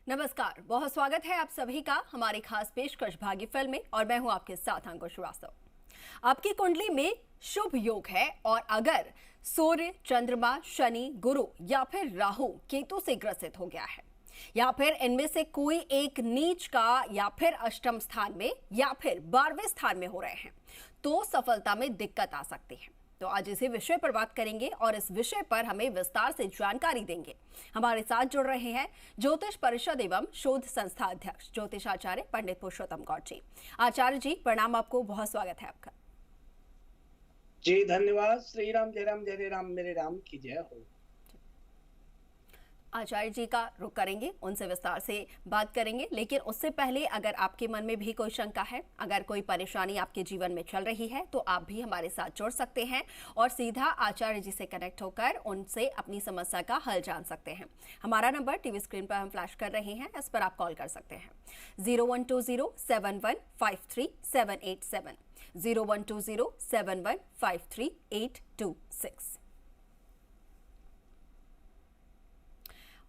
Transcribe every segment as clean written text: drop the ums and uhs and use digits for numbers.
नमस्कार, बहुत स्वागत है आप सभी का हमारी खास पेशकश भाग्य फिल्म में और मैं हूं आपके साथ अंकुश श्रीवास्तव। आपकी कुंडली में शुभ योग है और अगर सूर्य, चंद्रमा, शनि, गुरु या फिर राहु केतु से ग्रसित हो गया है या फिर इनमें से कोई एक नीच का या फिर अष्टम स्थान में या फिर 12वें स्थान में हो रहे हैं तो सफलता में दिक्कत आ सकती है। तो आज इसी विषय पर बात करेंगे और इस विषय पर हमें विस्तार से जानकारी देंगे। हमारे साथ जुड़ रहे हैं ज्योतिष परिषद एवं शोध संस्था अध्यक्ष ज्योतिष आचार्य पंडित पुरुषोत्तम गौड़ जी। आचार्य जी प्रणाम, आपको बहुत स्वागत है आपका। जी धन्यवाद। श्री राम जय राम जय राम, मेरे राम की जय हो। आचार्य जी का रुख करेंगे, उनसे विस्तार से बात करेंगे, लेकिन उससे पहले अगर आपके मन में भी कोई शंका है, अगर कोई परेशानी आपके जीवन में चल रही है तो आप भी हमारे साथ जुड़ सकते हैं और सीधा आचार्य जी से कनेक्ट होकर उनसे अपनी समस्या का हल जान सकते हैं। हमारा नंबर टीवी स्क्रीन पर हम फ्लैश कर रहे हैं, इस पर आप कॉल कर सकते हैं 0120715387 012071538826।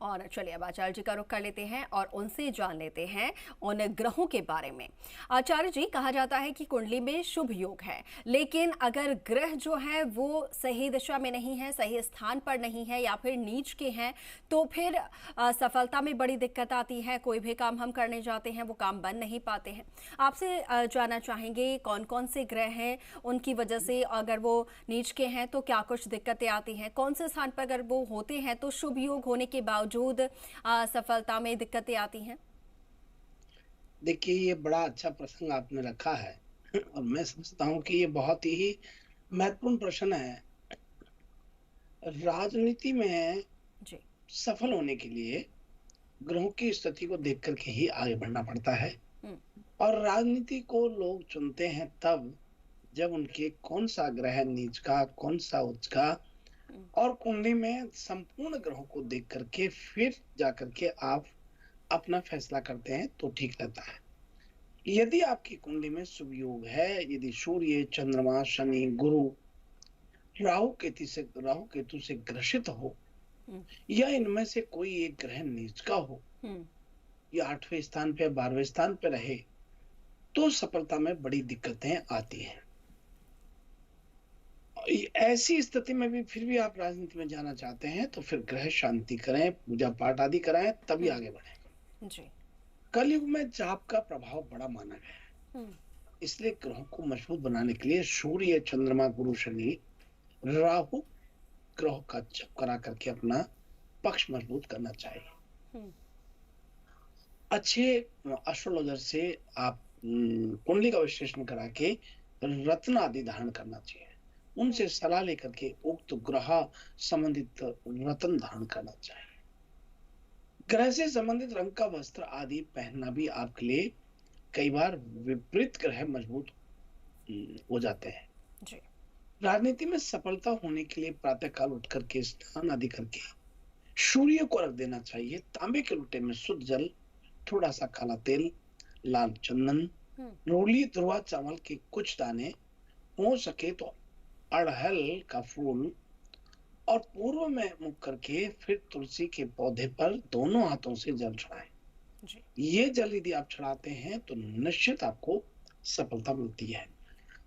और चलिए अब आचार्य जी का रुख कर लेते हैं और उनसे जान लेते हैं उन ग्रहों के बारे में। आचार्य जी, कहा जाता है कि कुंडली में शुभ योग है, लेकिन अगर ग्रह जो है वो सही दिशा में नहीं है, सही स्थान पर नहीं है या फिर नीच के हैं तो फिर सफलता में बड़ी दिक्कत आती है। कोई भी काम हम करने जाते हैं वो काम बन नहीं पाते हैं। आपसे जानना चाहेंगे कौन कौन से ग्रह हैं, उनकी वजह से अगर वो नीच के हैं तो क्या कुछ दिक्कतें आती हैं, कौन से स्थान पर अगर वो होते हैं तो शुभ योग होने के बावजूद सफलता में दिक्कतें आती हैं। देखिए, ये बड़ा अच्छा प्रसंग आपने रखा है और मैं समझता हूँ कि ये बहुत ही महत्वपूर्ण प्रश्न है। राजनीति में जी। सफल होने के लिए ग्रहों की स्थिति को देख करके ही आगे बढ़ना पड़ता है और राजनीति को लोग चुनते हैं तब जब उनके कौन सा ग्रह नीच का, कौन सा उच्च का, और कुंडली में संपूर्ण ग्रहों को देख करके फिर जाकर के आप अपना फैसला करते हैं तो ठीक रहता है। यदि आपकी कुंडली में शुभ योग है, यदि सूर्य, चंद्रमा, शनि, गुरु राहु केतु से ग्रसित हो या इनमें से कोई एक ग्रह नीच का हो या 8वें स्थान पे 12वें स्थान पे रहे तो सफलता में बड़ी दिक्कतें आती हैं। ऐसी स्थिति में भी फिर भी आप राजनीति में जाना चाहते हैं तो फिर ग्रह शांति करें, पूजा पाठ आदि कराएं, तभी आगे बढ़ें। जी। कलयुग में जाप का प्रभाव बड़ा माना गया है, इसलिए ग्रहों को मजबूत बनाने के लिए सूर्य, चंद्रमा, गुरु, शनि, राहु ग्रह का जप करा करके अपना पक्ष मजबूत करना चाहिए। अच्छे एस्ट्रोलॉजर से आप कुंडली का विश्लेषण करा के रत्न आदि धारण करना चाहिए, उनसे सलाह लेकर के उक्त ग्रह संबंधित रत्न धारण करना चाहिए। ग्रह से संबंधित रंग का वस्त्र आदि पहनना भी आपके लिए कई बार विपरीत ग्रह मजबूत हो जाते हैं। जी। राजनीति में सफलता होने के लिए प्रातः काल उठ करके स्नान आदि करके सूर्य को रख देना चाहिए। तांबे के लोटे में शुद्ध जल, थोड़ा सा काला तेल, लाल चंदन, रोली ध्रुवा चावल के कुछ दाने, हो सके तो अड़हल का फूल और पूर्व में मुख करके फिर तुलसी के पौधे पर दोनों हाथों से जल चढ़ाएं। ये जल यदि आप चढ़ाते हैं तो निश्चित आपको सफलता मिलती है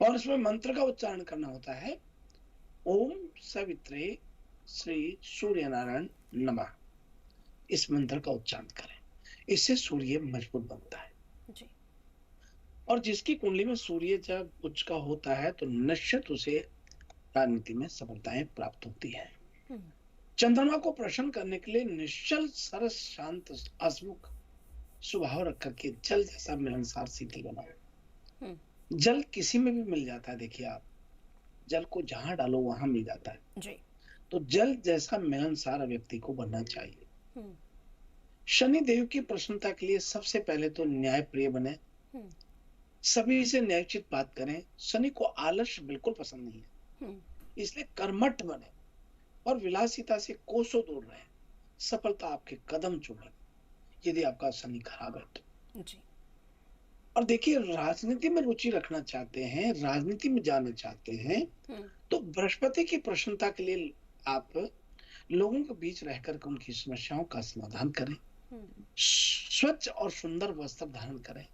और इसमें मंत्र का उच्चारण करना होता है, ओम सवित्रे श्री सूर्य नारायण नमः। इस मंत्र का उच्चारण करें, इससे सूर्य मजबूत बनता है। जी। और जिसकी कुंडली में सूर्य जब उच्च का होता है तो निश्चित उसे राजनीति में सफलताएं प्राप्त होती है। चंद्रमा को प्रसन्न करने के लिए निश्चल, सरस, शांत, हंसमुख स्वभाव रख करके जल जैसा मिलनसार शीतल बनाओ। जल किसी में भी मिल जाता है, देखिए आप जल को जहां डालो वहां मिल जाता है जी। तो जल जैसा मिलनसार व्यक्ति को बनना चाहिए। शनि देव की प्रसन्नता के लिए सबसे पहले तो न्याय प्रिय बने, सभी से न्यायोचित बात करें। शनि को आलस्य बिल्कुल पसंद नहीं है, इसलिए कर्मठ बने और विलासिता से कोसों दूर रहे। सफलता आपके कदम चूमे यदि आपका शनि खराब है तो। जी। और देखिए, राजनीति में रुचि रखना चाहते हैं, राजनीति में जाना चाहते हैं तो बृहस्पति की प्रसन्नता के लिए आप लोगों के बीच रहकर उनकी समस्याओं का समाधान करें। स्वच्छ और सुंदर वस्त्र धारण करें।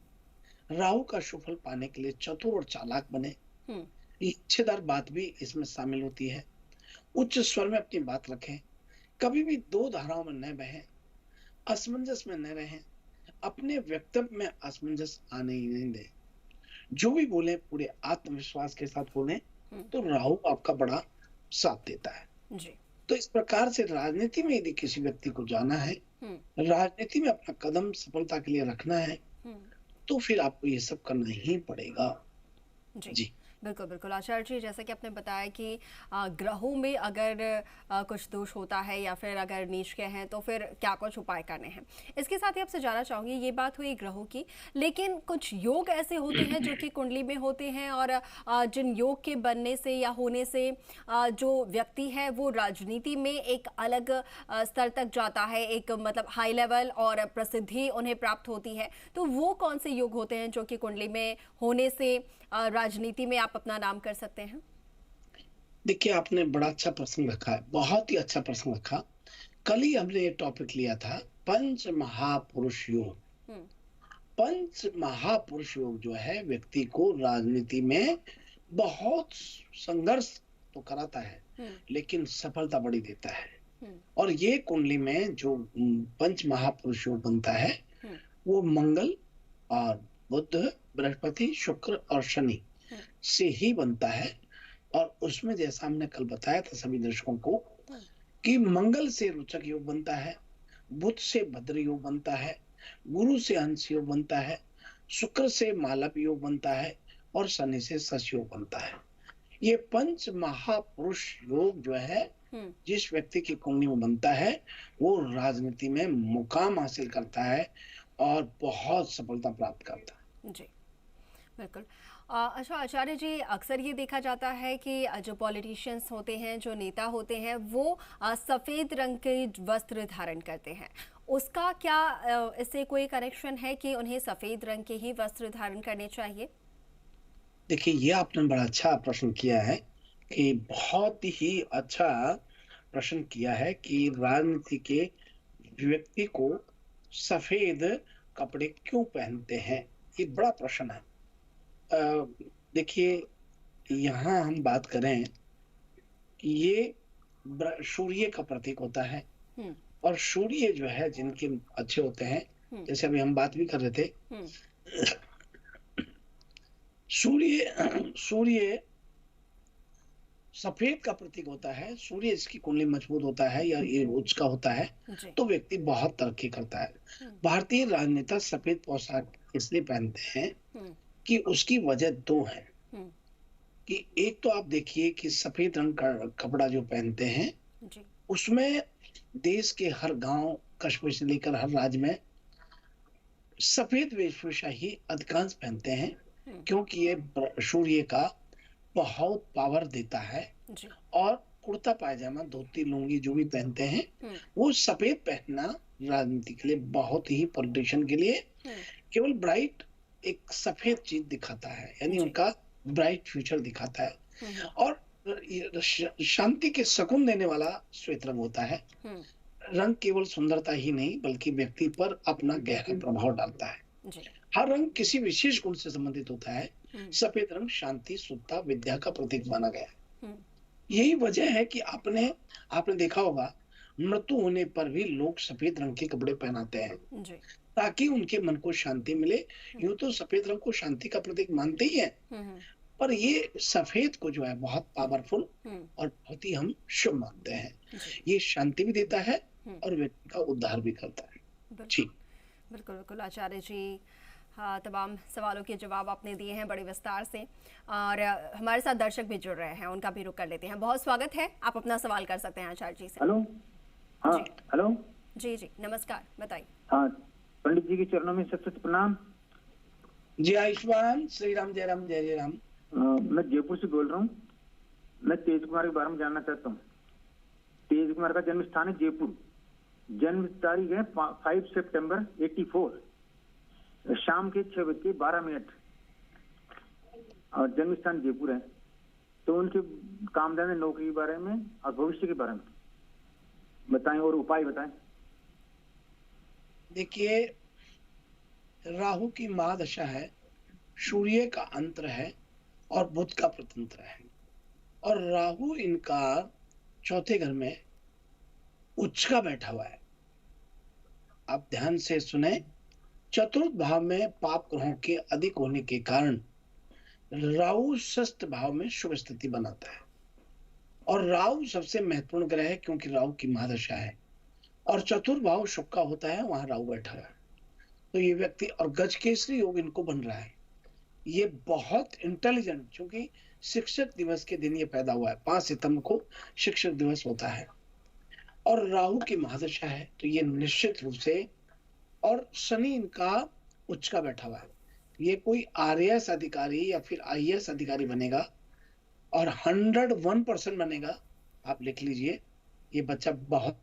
राहु का शुभ फल पाने के लिए चतुर और चालाक बने। हम्म। इच्छेदार बात भी इसमें शामिल होती है। उच्च स्वर में अपनी बात रखें। कभी भी दो धाराओं में न बहें। असमंजस में न रहें। अपने व्यक्तित्व में असमंजस आने ही नहीं दें। जो भी बोले पूरे आत्मविश्वास के साथ बोलें, हम्म। तो राहु आपका बड़ा साथ देता है। जी। तो इस प्रकार से राजनीति में यदि किसी व्यक्ति को जाना है, हम्म। राजनीति में अपना कदम सफलता के लिए रखना है, हम्म। तो फिर आपको ये सब करना ही पड़ेगा। जी, जी। बिल्कुल, बिल्कुल। आचार्य जी, जैसा कि आपने बताया कि ग्रहों में अगर कुछ दोष होता है या फिर अगर नीच के हैं तो फिर क्या कुछ उपाय करने हैं। इसके साथ ही आपसे जानना चाहूँगी, ये बात हुई ग्रहों की, लेकिन कुछ योग ऐसे होते हैं जो कि कुंडली में होते हैं और जिन योग के बनने से या होने से जो व्यक्ति है वो राजनीति में एक अलग स्तर तक जाता है, एक मतलब हाई लेवल और प्रसिद्धि उन्हें प्राप्त होती है। तो वो कौन से योग होते हैं जो कि कुंडली में होने से राजनीति में आप अपना नाम कर सकते हैं? देखिए, आपने बड़ा अच्छा प्रश्न रखा है, बहुत ही अच्छा प्रश्न रखा। कल ही हमने ये टॉपिक लिया था, पंच महापुरुष योग। हम्म। पंच महापुरुष योग जो है व्यक्ति को राजनीति में बहुत संघर्ष तो कराता है, हम्म। लेकिन सफलता बड़ी देता है। हम्म। और ये कुंडली में जो पंच महापुरुष योग बनता है, हम्म। वो मंगल और बुध, बृहस्पति, शुक्र और शनि हम्म। से ही बनता है। और उसमें जैसा हमने कल बताया था सभी दर्शकों को, हम्म। कि मंगल से रोचक योग बनता है, बुध से भद्र योग बनता है, गुरु से अंश योग बनता है, शुक्र से मालव योग बनता है और शनि से शश योग बनता है। ये पंच महापुरुष योग जो है, हम्म। जिस व्यक्ति की कुंडली में बनता है, वो राजनीति में मुकाम हासिल करता है और बहुत सफलता प्राप्त करता है। जी, बिल्कुल। अच्छा आचार्य जी, अक्सर ये देखा जाता है कि जो पॉलिटिशियंस होते हैं, जो नेता होते हैं, वो सफ़ेद रंग के वस्त्र धारण करते हैं। उसका क्या इससे कोई कनेक्शन है कि उन्हें सफ़ेद रंग के ही वस्त्र धारण करने चाहिए? देखिए, ये आपने बड़ा अच्छा प्रश्न किया है, कि बहुत ही अच्छा प्रश्न किया है कि राजनीति के व्यक्ति को सफेद कपड़े क्यों पहनते हैं। ये बड़ा प्रश्न है। अ, देखिए, यहाँ हम बात करें कि ये सूर्य का प्रतीक होता है। हम्म। और सूर्य जो है जिनके अच्छे होते हैं, हम्म। जैसे अभी हम बात भी कर रहे थे, हम्म। सूर्य सफेद का प्रतीक होता है। सूर्य इसकी कुंडली मजबूत होता है या ये उच्च का होता है, जी। तो व्यक्ति बहुत तरक्की करता है। हम्म। भारतीय राजनेता सफेद पोशाक इसलिए पहनते हैं हम्म। कि उसकी वजह दो है। हम्म। कि एक तो आप देखिए कि सफेद रंग का कपड़ा जो पहनते हैं, जी। उसमें देश के हर गांव कस्बे से लेकर हर राज्य में सफेद वेशभूषा ही अधिकांश पहनते हैं, हम्म। क्योंकि ये सूर्य का बहुत पावर देता है। जी। और कुर्ता पायजामा, धोती, लुंगी जो भी पहनते हैं, हम्म। वो सफेद पहनना राजनीति के लिए बहुत ही पॉलिटिशियन के लिए हम्म। केवल ब्राइट एक सफेद चीज दिखाता है, यानी जी। उनका ब्राइट फ्यूचर दिखाता है। हम्म। और शांति के सुकून देने वाला श्वेत रंग होता है। हम्म। रंग केवल सुंदरता ही नहीं, बल्कि व्यक्ति पर अपना गहरा प्रभाव डालता है। जी। हर रंग किसी विशेष गुण से संबंधित होता है। हम्म। सफेद रंग शांति, शुद्धता, विद्या का प्रतीक माना गया है। हम्म। यही वजह है कि आपने देखा होगा, मृत्यु होने पर भी लोग सफेद रंग के कपड़े पहनाते हैं, जी। ताकि उनके मन को शांति मिले। हम्म। यूं तो सफेद रंग को शांति का प्रतीक मानते ही है, हम्म। पर ये सफेद को जो है बहुत पावरफुल हम्म। और बहुत ही हम शुभ मानते हैं। जी। ये शांति भी देता है हम्म। और व्यक्ति का उद्धार भी करता है। बिल्कुल, जी। बिल्कुल, बिल्कुल आचार्य जी। हाँ, तमाम सवालों के जवाब आपने दिए हैं बड़े विस्तार से, और हमारे साथ दर्शक भी जुड़ रहे हैं, उनका भी रुख कर लेते हैं। बहुत स्वागत है, आप अपना सवाल कर सकते हैं आचार्य जी से। हेलो। हाँ, जी। हेलो। जी जी, नमस्कार, बताइए। हाँ, पंडित जी के चरणों में सबसे प्रणाम। जय आयुष्मान, श्री राम, जय राम, जय जय राम। मैं जयपुर से बोल रहा हूँ। मैं तेज कुमार के बारे में जानना चाहता हूँ। तेज कुमार का जन्म स्थान है जयपुर। जन्म तारीख है 5 सितंबर 84, शाम के 6:12। और जन्म स्थान जयपुर है। तो उनके काम धंधे, नौकरी के बारे में और भविष्य के बारे में बताएं और उपाय बताएं। देखिए, राहु की महादशा है, सूर्य का अंतर है और बुध का प्रतंत्र है, और राहु इनका चौथे घर में उच्च का बैठा हुआ है। आप ध्यान से सुने, चतुर्थ भाव में पाप ग्रहों के अधिक होने के कारण राहु षष्ठ भाव में शुभ स्थिति बनाता है, और राहु सबसे महत्वपूर्ण ग्रह है क्योंकि राहु की महादशा है, और चतुर्थ भाव शुभ का होता है, वहां राहु बैठा हुआ है। तो ये व्यक्ति, और गजकेसरी योग इनको बन रहा है, ये बहुत इंटेलिजेंट, क्योंकि शिक्षक दिवस के दिन ये पैदा हुआ है, 5 सितंबर को शिक्षक दिवस होता है, और राहु की महादशा है, तो ये निश्चित रूप से, और शनि इनका उच्च का बैठा हुआ है, ये कोई आरएएस अधिकारी या फिर आईएएस अधिकारी बनेगा, और 101% बनेगा। आप लिख लीजिए, ये बच्चा बहुत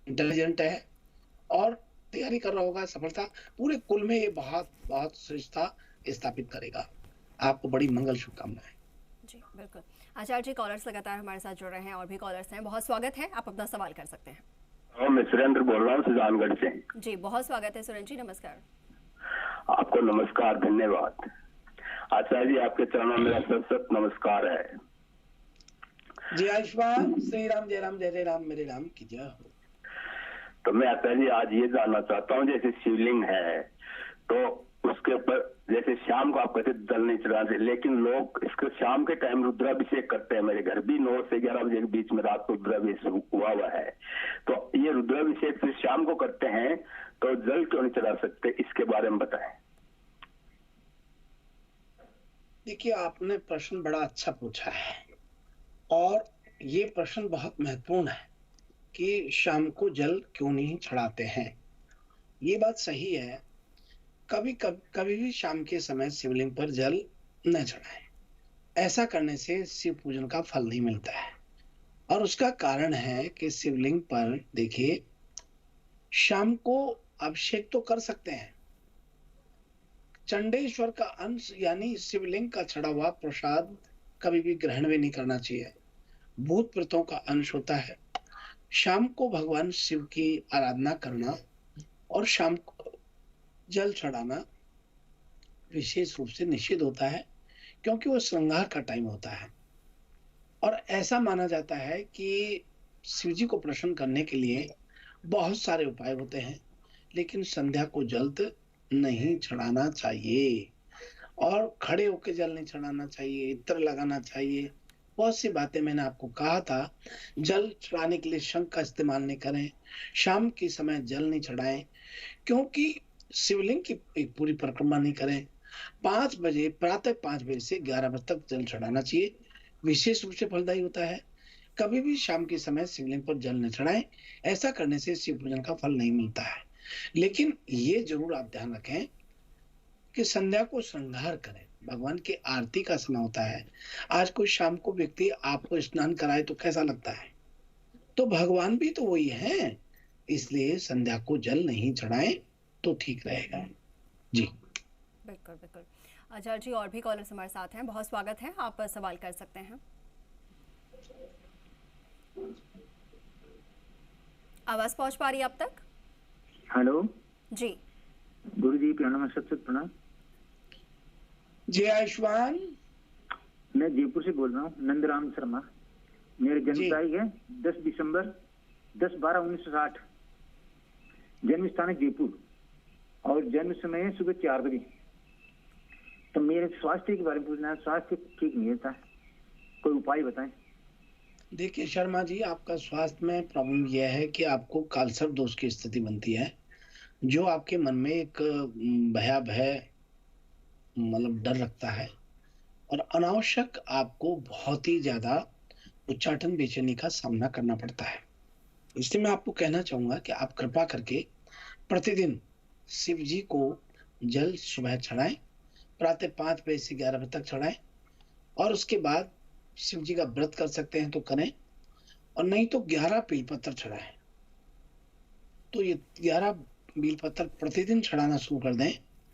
इंटेलिजेंट है और तैयारी कर रहा होगा, सफलता पूरे कुल में ये बहुत बहुत श्रेष्ठता स्थापित करेगा। आपको बड़ी मंगल शुभकामनाएं। जी बिल्कुल। आचार्य जी, कॉलर्स लगातार हमारे साथ जुड़ रहे हैं और भी कॉलर्स हैं, बहुत स्वागत है, आप अपना सवाल कर सकते हैं। मैं सुरेंद्र बोल रहा हूँ सुजानगढ़ से। जी बहुत स्वागत है सुरेंद्र जी, नमस्कार। आपको नमस्कार, धन्यवाद। आचार्य जी, आपके चरणों में मेरा सत नमस्कार है। जय आयुष्मान, श्री राम, जय राम, जय जय राम, मेरे राम की जय हो। तो मैं आचार्य जी आज ये जानना चाहता हूँ, जैसे शिवलिंग है तो उसके ऊपर जैसे शाम को आप कहते जल नहीं चढ़ाते, लेकिन लोग इसके शाम के टाइम रुद्राभिषेक करते हैं। मेरे घर भी 9 से 11 बजे के बीच में रात को रुद्राभिषेक हुआ है, तो ये रुद्राभिषेक फिर शाम को करते हैं तो जल क्यों नहीं चढ़ा सकते, इसके बारे में बताएं। देखिए, आपने प्रश्न बड़ा अच्छा पूछा है, और ये प्रश्न बहुत महत्वपूर्ण है कि शाम को जल क्यों नहीं चढ़ाते हैं। ये बात सही है, कभी भी शाम के समय शिवलिंग पर जल न चढ़ाएं। ऐसा करने से शिव पूजन का फल नहीं मिलता है, और उसका कारण है कि शिवलिंग पर देखिए, शाम को अभिषेक तो कर सकते हैं, चंडेश्वर का अंश यानी शिवलिंग का चढ़ा हुआ प्रसाद कभी भी ग्रहण भी नहीं करना चाहिए। भूत प्रेतों का अंश होता है। शाम को भगवान शिव की आराधना करना और शाम को जल चढ़ाना विशेष रूप से निषिद्ध होता है, क्योंकि वो श्रृंगार का टाइम होता है, और ऐसा माना जाता है कि शिव जी को प्रसन्न करने के लिए बहुत सारे उपाय होते हैं, लेकिन संध्या को जल नहीं चढ़ाना चाहिए, और खड़े होकर जल नहीं चढ़ाना चाहिए, इत्र लगाना चाहिए। बहुत सी बातें मैंने आपको कहा था। जल चढ़ाने के लिए शंख का इस्तेमाल नहीं करें, शाम के समय जल नहीं चढ़ाएं, क्योंकि शिवलिंग की एक पूरी परिक्रमा नहीं करें। 5 बजे, प्रातः 5 बजे से 11 बजे तक जल चढ़ाना चाहिए, विशेष रूप से फलदायी होता है। कभी भी शाम के समय शिवलिंग पर जल न चढ़ाएं, ऐसा करने से शिव पूजन का फल नहीं मिलता है। लेकिन ये जरूर आप ध्यान रखें कि संध्या को श्रृंगार करें, भगवान की आरती का समय होता है। आज कोई शाम को व्यक्ति आपको स्नान कराए तो कैसा लगता है, तो भगवान भी तो वही है, इसलिए संध्या को जल नहीं चढ़ाएं तो ठीक रहेगा। जी बिल्कुल बिल्कुल। आचार्य जी, और भी कॉलर्स हमारे साथ हैं, बहुत स्वागत है, आप सवाल कर सकते हैं। आवाज पहुंच पा रही है आप तक? हेलो जी गुरु जी, प्रणाम, सत प्रणाम। जय आयुष्मान। मैं जयपुर से बोल रहा हूँ, नंदराम शर्मा। मेरी जन्म तारीख है 10 दिसंबर 10/12/1960। जन्म स्थान है जयपुर, और जन्म समय है सुबह 4 बजे। तो मेरे स्वास्थ्य के बारे में पूछना है, स्वास्थ्य ठीक नहीं रहता, कोई उपाय बताएं। देखिए शर्मा जी, आपका स्वास्थ्य में प्रॉब्लम यह है कि आपको कालसर्प दोष की स्थिति बनती है, जो आपके मन में एक भय मतलब डर रखता है, और अनावश्यक आपको बहुत ही ज्यादा उच्चाटन बेचैनी का सामना करना पड़ता है। इसलिए मैं आपको कहना चाहूंगा कि आप कृपा करके प्रतिदिन शिव जी को जल सुबह चढ़ाएं, प्रातः 5 बजे से 11 बजे तक चढ़ाएं, और उसके बाद शिव जी का व्रत कर सकते हैं तो करें, और नहीं तो 11 बेलपत्र चढ़ाएं। तो ये 11 बेलपत्र प्रतिदिन चढ़ाना शुरू कर दें,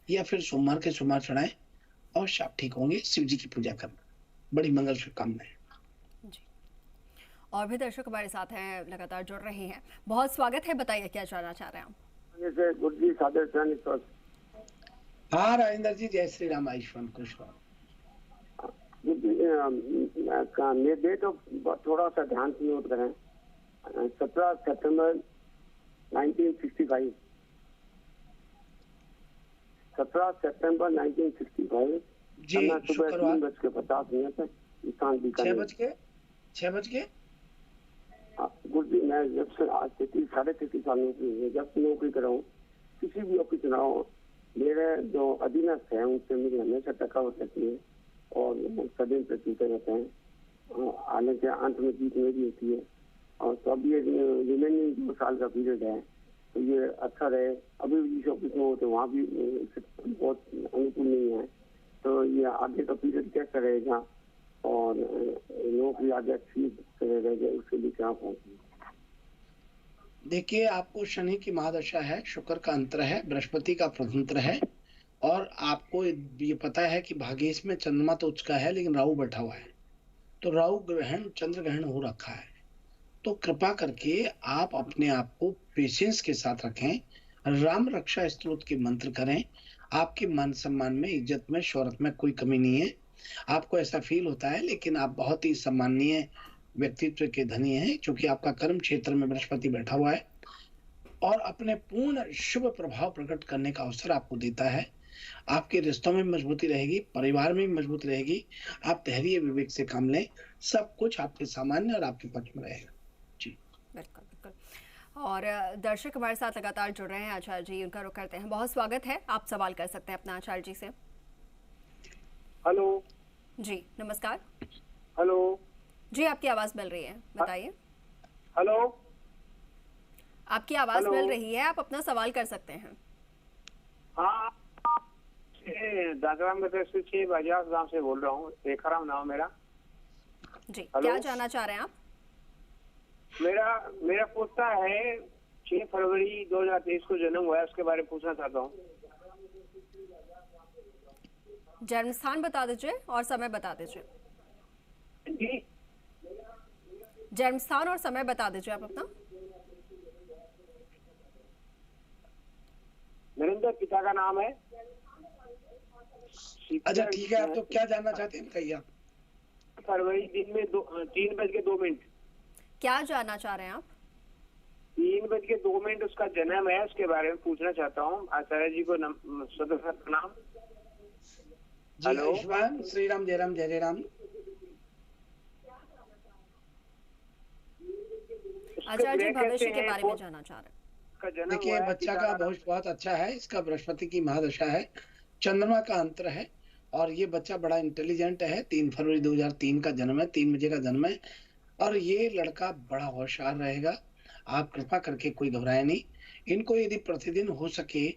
या फिर सोमवार के सोमवार चढ़ाएं, और आप ठीक होंगे। शिव जी की पूजा करना, बड़ी मंगल शुभकामनाएं। जी, और भी दर्शक हमारे साथ हैं, लगातार जुड़ रहे हैं, बहुत स्वागत है, बताइए क्या जानना चाह रहे हैं आप? जैसे गुरु जी सादर स्वस्थ। हाँ राजेंद्र जी, जय श्री राम, आयुष्मान खुश रहो। मेरे डेट ऑफ थोड़ा सा ध्यान से नोट करें। 17 सितंबर 1965। 17 सितंबर 1965 जी, सुबह शुक्रवार 3:50 स्थान 6 बज के गुरु जी, मैं जब से आज 33 साल नौकरी जब से नौकरी कर रहा हूँ, किसी भी ऑफिस ना हो, मेरे जो अधीनस्थ है उनसे मुझे हमेशा टकावट रहती है और सदैव प्रतीते रहते हैं। हालांकि अंत में जीत मेरी होती है। और तो अब ये रिमेनिंग 2 साल का पीरियड है, तो ये अच्छा रहे। अभी जिस ऑफिस में हो तो वहाँ भी बहुत अनुकूल नहीं है, तो ये आगे का पीरियड कैसा रहेगा और नौकरी आगे अच्छी रहेगी, उसके लिए क्या पहुँचे? देखिए, आपको शनि की महादशा है, शुक्र का अंतर है, बृहस्पति का प्रतंत्र है, और आपको ये पता है कि भाग्येश में चंद्रमा तो उच्च का है लेकिन राहु बैठा हुआ है, तो राहु ग्रहण चंद्र ग्रहण हो रखा है। तो कृपा करके आप अपने आप को पेशेंस के साथ रखें, राम रक्षा स्तोत्र के मंत्र करें। आपके मान सम्मान में, इज्जत में, शोहरत में कोई कमी नहीं है। आपको ऐसा फील होता है, लेकिन आप बहुत ही सम्माननीय व्यक्तित्व के धनी हैं, क्योंकि आपका कर्म क्षेत्र में बृहस्पति बैठा हुआ है और अपने पूर्ण शुभ प्रभाव प्रकट करने का अवसर आपको देता है। आपके रिश्तों में मजबूती रहेगी, परिवार में भी मजबूती रहेगी। आप धैर्य विवेक से काम लें, सब कुछ आपके सामान्य और आपके पक्ष में रहेगा। जी बिल्कुल बिल्कुल। और दर्शक हमारे साथ लगातार जुड़ रहे हैं, आचार्य जी उनका रुख करते हैं। बहुत स्वागत है, आप सवाल कर सकते हैं अपना आचार्य जी से। हेलो जी नमस्कार। हेलो जी आपकी आवाज मिल रही है, बताइए। हेलो आपकी आवाज मिल रही है, आप अपना सवाल कर सकते हैं। हाँ, दादराम से बजाज गांव से बोल रहा हूँ, रेखाराम नाम मेरा। जी क्या जानना चाह रहे हैं आप? मेरा पोता है 6 फरवरी 2023 को जन्म हुआ है, उसके बारे में पूछना चाहता हूँ। जन्म स्थान बता दीजिए और समय बता दीजिए। जी, जन्म स्थान और समय बता दीजिए आप अपना। नरेंद्र पिता का नाम है। अच्छा ठीक है, आप तो क्या जानना चाहते हैं, कहिए आप। फरवरी दिन में 3:02। क्या जानना चाह रहे हैं आप? 3:02 उसका जन्म है, उसके बारे में पूछना चाहता हूँ आचार्य जी को। सदस्य प्रणाम। जी आयुष्मान, श्री राम, जय राम, जय जय राम। आचार्य जी भविष्य के बारे में जानना चाह रहे हैं। देखिए, बच्चा का भविष्य बहुत अच्छा है, इसका बृहस्पति की महादशा है, चंद्रमा का अंतर है, और ये बच्चा बड़ा इंटेलिजेंट है। 3 फरवरी 2003 का जन्म है, 3 बजे का जन्म है, और ये लड़का बड़ा होशियार रहेगा। आप कृपा करके कोई घबराए नहीं। इनको यदि प्रतिदिन हो सके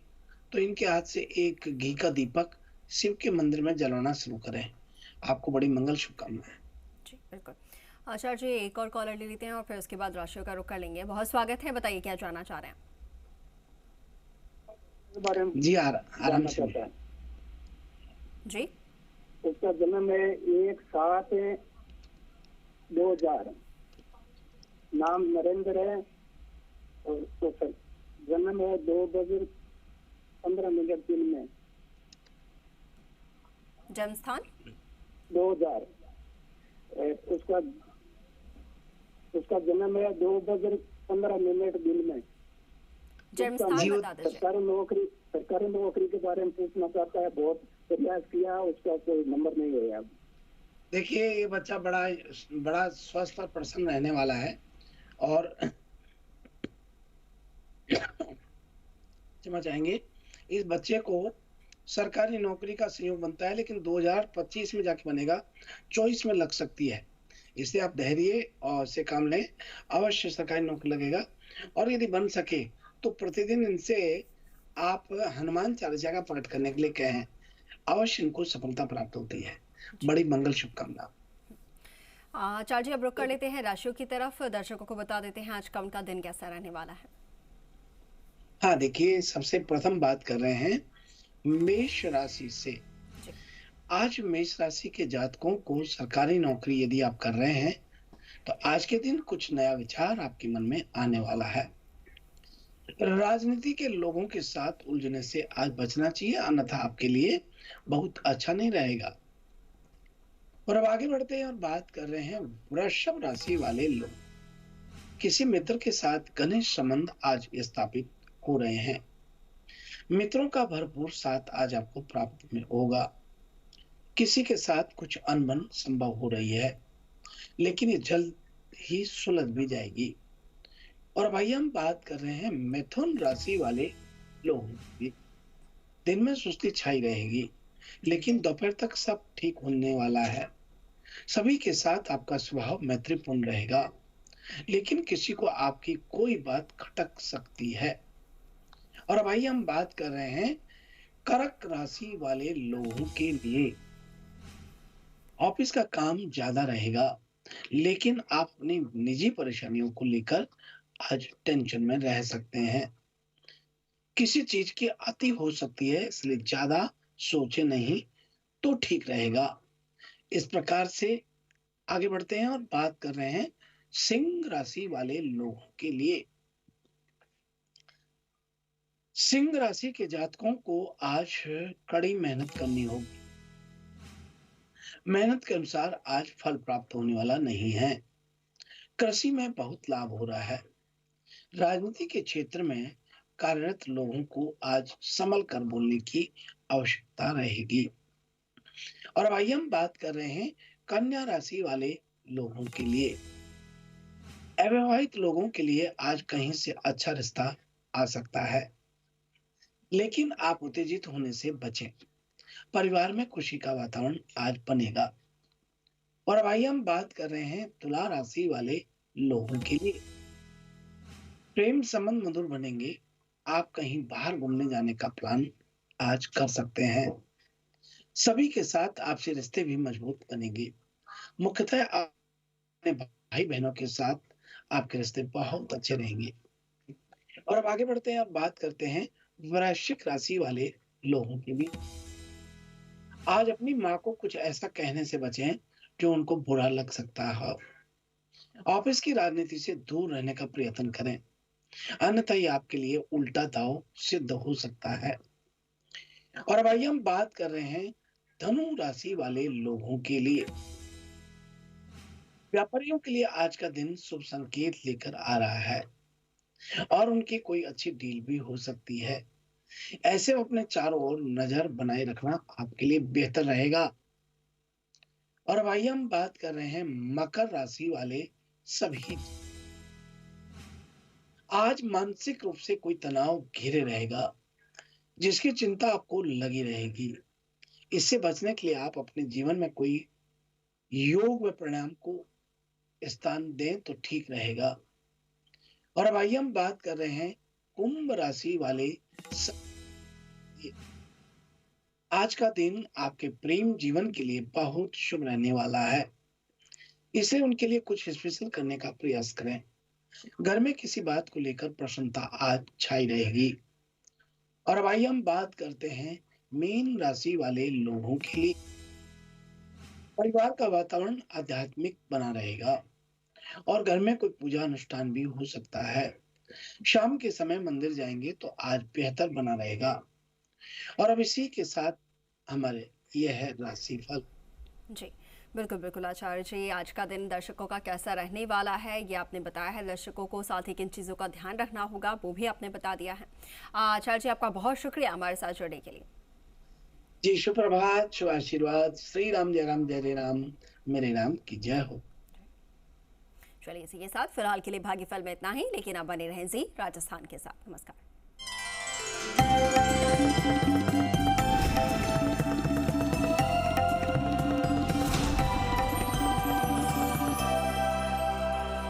तो इनके हाथ से एक घी का दीपक शिव के मंदिर में जलाना शुरू करें। आपको बड़ी मंगल शुभकामनाएं। जी बिल्कुल। आचार्य जी एक और कॉलर ले लेते हैं और फिर उसके बाद राशियों का रुख कर लेंगे। बहुत स्वागत है, बताइए क्या जानना चाह रहे हैं? जी आराम से जी। उसका जन्म है 1/7/2000। नाम नरेंद्र है और तो जन्म है 2:15 दिन में। जन्म स्थान 2000। उसका जन्म है 2:15 दिन में। जन्म स्थान बता दीजिए। सरकारी नौकरी के बारे में पूछना चाहता है, बहुत प्रयास किया, उसका कोई नंबर नहीं है अब। देखिए, ये बच्चा बड़ा स्वस्थ और प्रसन्न रहने वाला है, और क्षमा चाहेंगे, इस बच्चे को सरकारी नौकरी का संयोग बनता है, लेकिन 2025 में जाके बनेगा, 24 में लग सकती है। इसलिए आप धैर्य और से काम लें, अवश्य सरकारी नौकरी लगेगा। और यदि बन सके तो प्रतिदिन इनसे आप हनुमान चालीसा का पाठ करने के लिए कहें, अवश्य इनको सफलता प्राप्त होती है। बड़ी मंगल शुभकामना। आचार्य जी अब रुक कर लेते हैं राशियों की तरफ। दर्शकों को बता देते हैं आज का उनका दिन कैसा रहने वाला है। हाँ देखिए, सबसे प्रथम बात कर रहे हैं मेष राशि से। आज मेष राशि के जातकों को सरकारी नौकरी यदि आप कर रहे हैं तो आज के दिन कुछ नया विचार आपके मन में आने वाला है। राजनीति के लोगों के साथ उलझने से आज बचना चाहिए, अन्यथा आपके लिए बहुत अच्छा नहीं रहेगा। और अब आगे बढ़ते हैं और बात कर रहे हैं वृषभ राशि वाले लोग। किसी मित्र के साथ घनिष्ठ संबंध आज स्थापित हो रहे हैं। मित्रों का भरपूर साथ आज आपको प्राप्त में होगा। किसी के साथ कुछ अनबन संभव हो रही है, लेकिन ये जल्द ही सुलझ भी जाएगी। और भाई हम बात कर रहे हैं मिथुन राशि वाले लोगों की। दिन में सुस्ती छाई रहेगी, लेकिन दोपहर तक सब ठीक होने वाला है। सभी के साथ आपका स्वभाव मैत्रीपूर्ण रहेगा, लेकिन किसी को आपकी कोई बात खटक सकती है। और भाई हम बात कर रहे हैं कर्क राशि वाले लोगों के लिए। ऑफिस का काम ज्यादा रहेगा, लेकिन आप अपनी निजी परेशानियों को लेकर आज टेंशन में रह सकते हैं। किसी चीज की अति हो सकती है, इसलिए ज्यादा सोचे नहीं तो ठीक रहेगा। इस प्रकार से आगे बढ़ते हैं और बात कर रहे हैं सिंह राशि वाले लोगों के लिए। सिंह राशि के जातकों को आज कड़ी मेहनत करनी होगी। मेहनत के अनुसार आज फल प्राप्त होने वाला नहीं है। कृषि में बहुत लाभ हो रहा है। राजनीति के क्षेत्र में कार्यरत लोगों को आज संभल कर बोलने की आवश्यकता रहेगी। और भाई हम बात कर रहे हैं कन्या राशि वाले लोगों के लिए। अविवाहित लोगों के लिए आज कहीं से अच्छा रिश्ता आ सकता है, लेकिन आप उत्तेजित होने से बचें। परिवार में खुशी का वातावरण आज बनेगा। और भाई हम बात कर रहे हैं तुला राशि वाले लोगों के लिए। प्रेम संबंध मधुर बनेंगे। आप कहीं बाहर घूमने जाने का प्लान आज कर सकते हैं। सभी के साथ आपसे रिश्ते भी मजबूत बनेंगे। मुख्यतः अपने भाई बहनों के साथ आपके रिश्ते बहुत अच्छे रहेंगे। और अब आगे बढ़ते हैं और बात करते हैं वृश्चिक राशि वाले लोगों की भी। आज अपनी माँ को कुछ ऐसा कहने से बचें जो उनको बुरा लग सकता है। ऑफिस की राजनीति से दूर रहने का प्रयत्न करें, अन्यथा ये आपके लिए उल्टा दांव सिद्ध हो सकता है। और भाई हम बात कर रहे हैं धनु राशि वाले लोगों के लिए। व्यापारियों के लिए आज का दिन शुभ संकेत लेकर आ रहा है और उनकी कोई अच्छी डील भी हो सकती है। ऐसे में अपने चारों ओर नजर बनाए रखना आपके लिए बेहतर रहेगा। और भाई हम बात कर रहे हैं मकर राशि वाले सभी। आज मानसिक रूप से कोई तनाव घेरे रहेगा, जिसकी चिंता आपको लगी रहेगी। इससे बचने के लिए आप अपने जीवन में कोई योग व परिणाम को स्थान दें तो ठीक रहेगा। और अब आइए हम बात कर रहे हैं कुंभ राशि वाले आज का दिन आपके प्रेम जीवन के लिए बहुत शुभ रहने वाला है। इसे उनके लिए कुछ स्पेशल करने का प्रयास करें। घर में किसी बात को लेकर प्रसन्नता आज छाई रहेगी। और अब आइए हम बात करते हैं मीन राशि वाले लोगों के लिए। परिवार का वातावरण आध्यात्मिक बना रहेगा और घर में कोई पूजा अनुष्ठान भी हो सकता है। शाम के समय मंदिर जाएंगे तो आज बेहतर बना रहेगा। और अब इसी के साथ हमारे यह है राशिफल। जी बिल्कुल बिल्कुल आचार्य जी, आज का दिन दर्शकों का कैसा रहने वाला है ये आपने बताया है। दर्शकों को साथ ही किन चीज़ों का ध्यान रखना होगा वो भी आपने बता दिया है। आचार्य जी आपका बहुत शुक्रिया हमारे साथ जुड़ने के लिए। जी सुप्रभात, शुभ आशीर्वाद। श्री राम जय राम, जय राम, मेरे राम की जय हो। चलिए इसी के साथ फिलहाल के लिए भाग्यफल में इतना ही, लेकिन आप बने रहें जी राजस्थान के साथ। नमस्कार।